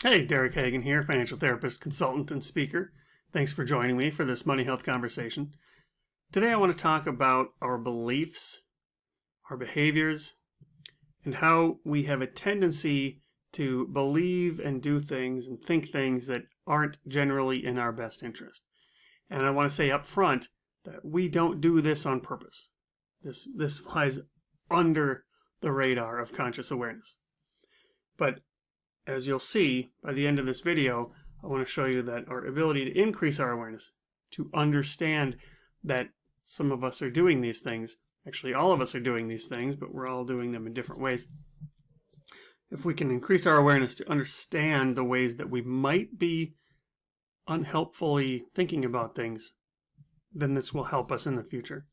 Hey, Derek Hagan here, financial therapist, consultant, and speaker. Thanks for joining me for this money health conversation. Today I want to talk about our beliefs, our behaviors, and how we have a tendency to believe and do things and think things that aren't generally in our best interest. And I want to say up front that we don't do this on purpose. This flies under the radar of conscious awareness. But as you'll see by the end of this video, I want to show you that our ability to increase our awareness, to understand that some of us are doing these things, actually all of us are doing these things, but we're all doing them in different ways. If we can increase our awareness to understand the ways that we might be unhelpfully thinking about things, then this will help us in the future.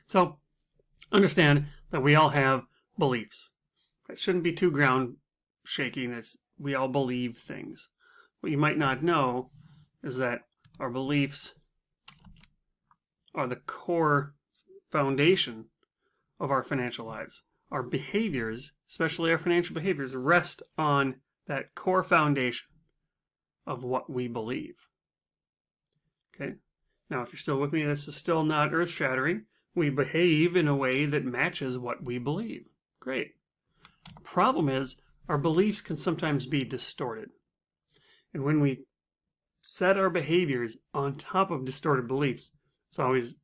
So, understand that we all have beliefs. It shouldn't be too ground shaking that we all believe things. What you might not know is that our beliefs are the core foundation of our financial lives. Our behaviors, especially our financial behaviors, rest on that core foundation of what we believe. Okay? Now, if you're still with me, this is still not earth-shattering. We behave in a way that matches what we believe. Great. Problem is, our beliefs can sometimes be distorted. And when we set our behaviors on top of distorted beliefs, it's always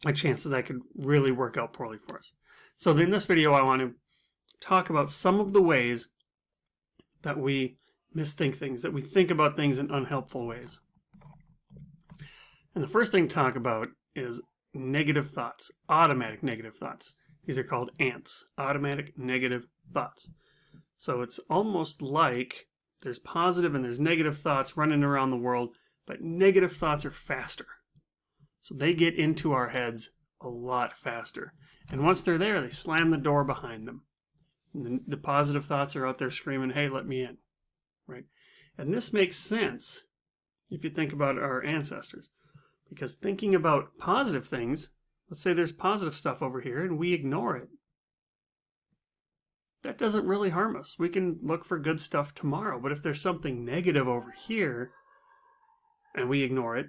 a chance that could really work out poorly for us. So in this video, I want to talk about some of the ways that we misthink things, that we think about things in unhelpful ways. And the first thing to talk about is negative thoughts, automatic negative thoughts. These are called ANTs, automatic negative thoughts. So it's almost like there's positive and there's negative thoughts running around the world, but negative thoughts are faster. So they get into our heads a lot faster. And once they're there, they slam the door behind them. And the positive thoughts are out there screaming, hey, let me in. Right? And this makes sense if you think about our ancestors. Because thinking about positive things, let's say there's positive stuff over here and we ignore it. That doesn't really harm us. We can look for good stuff tomorrow. But if there's something negative over here and we ignore it,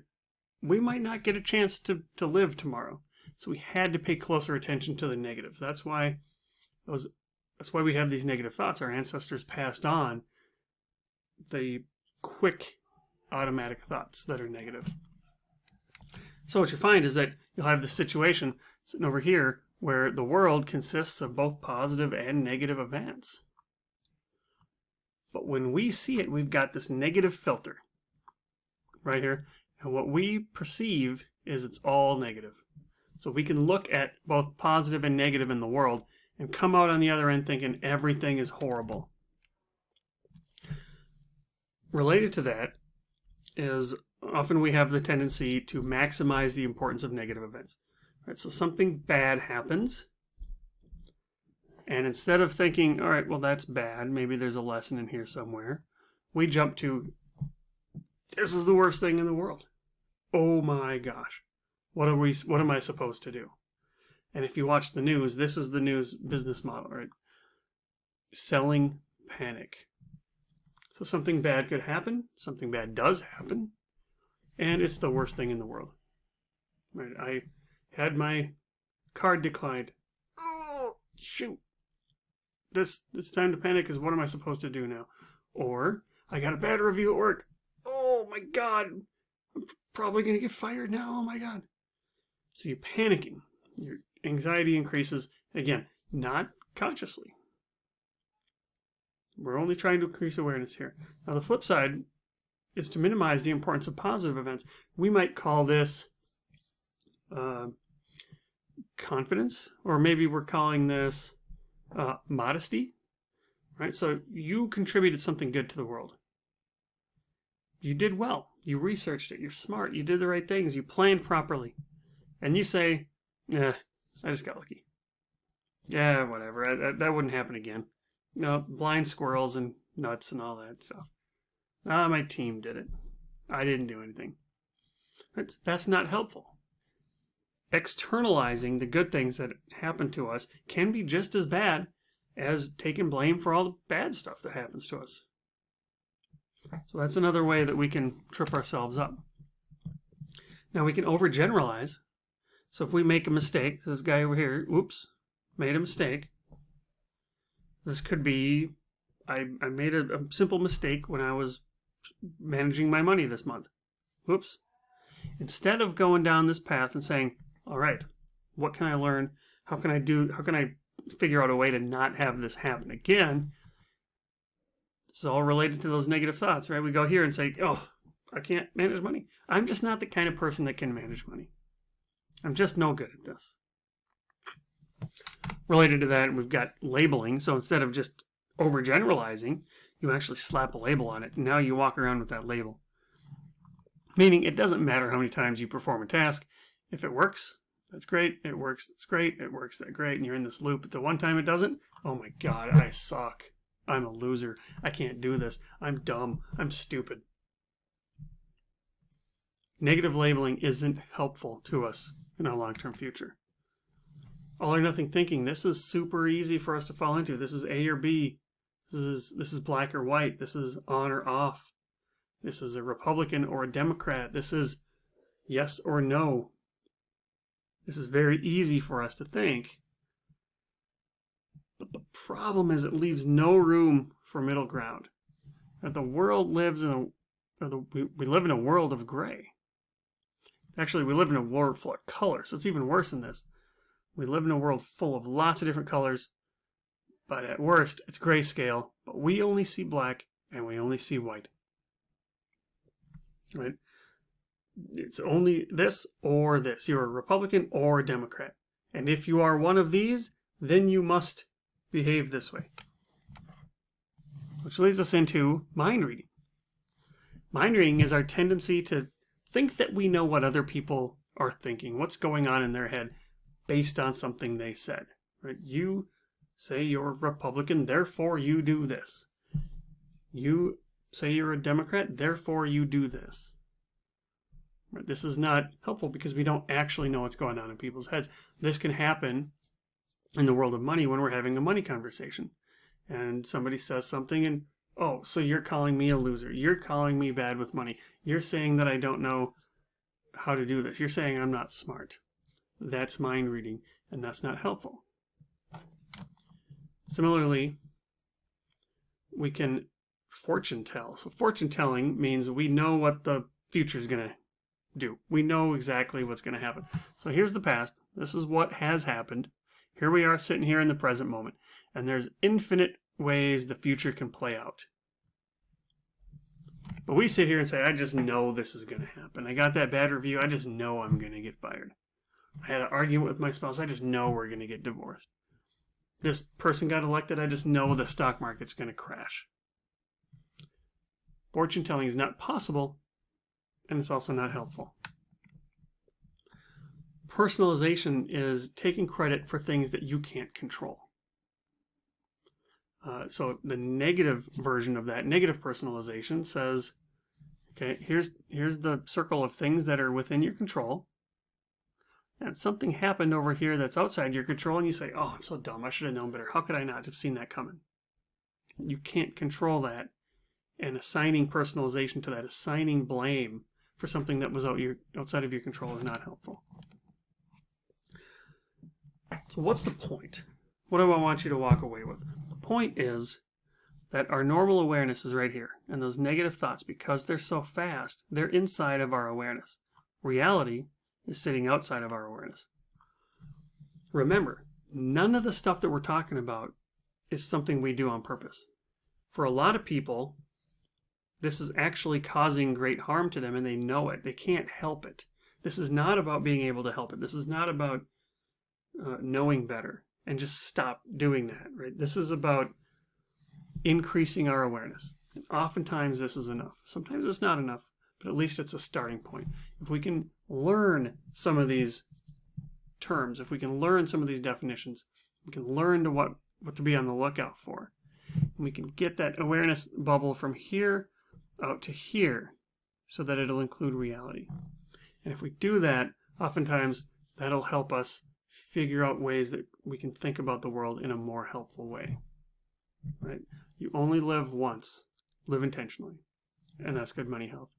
we might not get a chance to live tomorrow. So we had to pay closer attention to the negatives. That's why we have these negative thoughts. Our ancestors passed on the quick automatic thoughts that are negative. So what you find is that you'll have this situation sitting over here where the world consists of both positive and negative events. But when we see it, we've got this negative filter right here. And what we perceive is it's all negative. So we can look at both positive and negative in the world and come out on the other end thinking everything is horrible. Related to that is often we have the tendency to maximize the importance of negative events. Right, so something bad happens, and instead of thinking, all right, well, that's bad, maybe there's a lesson in here somewhere, we jump to, this is the worst thing in the world. Oh my gosh, what am I supposed to do? And if you watch the news, this is the news business model, right? Selling panic. So something bad could happen, something bad does happen, and it's the worst thing in the world. Right? I had my card declined. Oh, shoot. This time to panic is what am I supposed to do now? Or I got a bad review at work. Oh my God. I'm probably going to get fired now. Oh my God. So you're panicking. Your anxiety increases. Again, not consciously. We're only trying to increase awareness here. Now the flip side is to minimize the importance of positive events. We might call this confidence, or maybe we're calling this modesty, right? So you contributed something good to the world. You did well. You researched it. You're smart. You did the right things. You planned properly. And you say, I just got lucky. Yeah, whatever. That wouldn't happen again. No, blind squirrels and nuts and all that stuff. My team did it. I didn't do anything. That's not helpful. Externalizing the good things that happen to us can be just as bad as taking blame for all the bad stuff that happens to us. So that's another way that we can trip ourselves up. Now we can overgeneralize. So if we make a mistake, this guy over here, oops, made a mistake. This could be, I made a simple mistake when I was managing my money this month. Whoops. Instead of going down this path and saying, all right, what can I learn? How can I figure out a way to not have this happen again? It's all related to those negative thoughts, right? We go here and say, oh, I can't manage money. I'm just not the kind of person that can manage money. I'm just no good at this. Related to that, we've got labeling. So instead of just overgeneralizing, you actually slap a label on it. And now you walk around with that label. Meaning it doesn't matter how many times you perform a task. If it works, that's great. It works, it's great. It works, that's great. And you're in this loop. But the one time it doesn't, oh my God, I suck. I'm a loser. I can't do this. I'm dumb. I'm stupid. Negative labeling isn't helpful to us in our long-term future. All or nothing thinking, this is super easy for us to fall into. This is A or B. This is black or white. This is on or off. This is a Republican or a Democrat. This is yes or no. This is very easy for us to think. But the problem is it leaves no room for middle ground. That the world lives in we live in a world of gray. Actually, we live in a world full of color, so it's even worse than this. We live in a world full of lots of different colors, but at worst, it's grayscale, but we only see black and we only see white. Right? It's only this or this. You're a Republican or a Democrat. And if you are one of these, then you must behave this way. Which leads us into mind reading. Mind reading is our tendency to think that we know what other people are thinking, what's going on in their head based on something they said. Right? You say you're a Republican, therefore you do this. You say you're a Democrat, therefore you do this. Right? This is not helpful because we don't actually know what's going on in people's heads. This can happen in the world of money when we're having a money conversation. And somebody says something and, oh, so you're calling me a loser. You're calling me bad with money. You're saying that I don't know how to do this. You're saying I'm not smart. That's mind reading, and that's not helpful. Similarly, we can fortune tell. So fortune telling means we know what the future is going to do. We know exactly what's going to happen. So here's the past. This is what has happened. Here we are sitting here in the present moment. And there's infinite ways the future can play out. But we sit here and say, I just know this is going to happen. I got that bad review. I just know I'm going to get fired. I had an argument with my spouse. I just know we're going to get divorced. This person got elected. I just know the stock market's going to crash. Fortune telling is not possible, and it's also not helpful. Personalization is taking credit for things that you can't control. So the negative version of that, negative personalization, says, okay, here's the circle of things that are within your control. And something happened over here that's outside your control, and you say, oh, I'm so dumb. I should have known better. How could I not have seen that coming? You can't control that. And assigning personalization to that, assigning blame for something that was outside of your control is not helpful. So what's the point? What do I want you to walk away with? The point is that our normal awareness is right here. And those negative thoughts, because they're so fast, they're inside of our awareness. Reality is sitting outside of our awareness. Remember, none of the stuff that we're talking about is something we do on purpose. For a lot of people, this is actually causing great harm to them, and they know it. They can't help it. This is not about being able to help it. This is not about knowing better and just stop doing that. Right? This is about increasing our awareness. And oftentimes this is enough. Sometimes it's not enough, but at least it's a starting point. If we can learn some of these terms, if we can learn some of these definitions, we can learn to what to be on the lookout for. And we can get that awareness bubble from here out to here so that it'll include reality. And if we do that, oftentimes that'll help us figure out ways that we can think about the world in a more helpful way. right? You only live once. Live intentionally. And that's good money health.